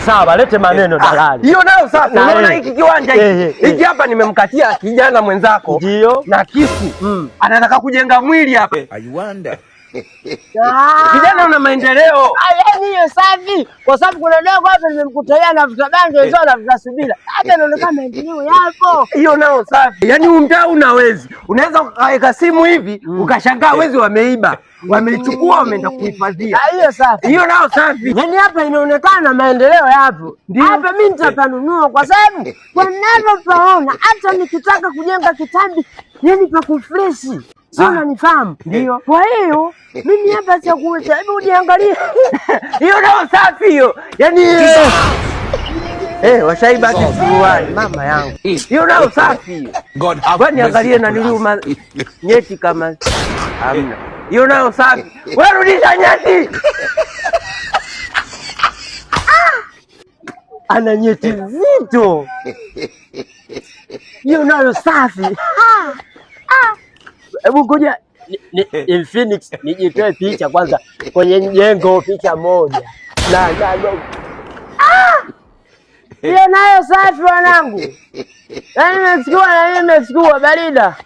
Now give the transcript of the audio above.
Sawa, lete maneno dalali. Hiyo nayo safi. Unaona hiki kiwanja hiki hapa nimemkatia kijana mwenzako. Ndio. Na kisu. Anataka kujenga mwili hapa. I wonder. Kijana una maendeleo. Yaani hiyo safi. Kwa sababu kuna dogo hapa nimemkutaia na vitu bange hizo na vitu subira. Hata inaonekana maendeleo yapo. Hiyo nayo safi. Yaani umtaa unawezi. Unaweza ukaweka simu hivi ukashangaa wezi wameiba. Wameichukua wameenda kuhifadhia. Hiyo safi. Hiyo nayo safi. Yaani hapa inaonekana maendeleo yapo. Hapa mimi nitapanunua kwa sababu wanavyopaona hata nikitaka kujenga kitambi yani pa kufreshi. Sio unanifahamu? Ndio. Kwa hiyo mimi hapa cha kuacha, hebu uniangalie. Hiyo nayo safi hiyo. Yaani washaiba kisuruali mama yangu. Hiyo nayo safi hiyo. Kwani angalie na niliuma nyeti kama hamna. Hiyo nayo safi. Wewe rudisha nyeti. Ana nyeti zito. Hiyo nayo safi. Hebu ngoja Infinix nijitoe picha kwanza kwenye jengo, picha moja. Hiyo nayo safi wanangu. Yaani nimechukua barida.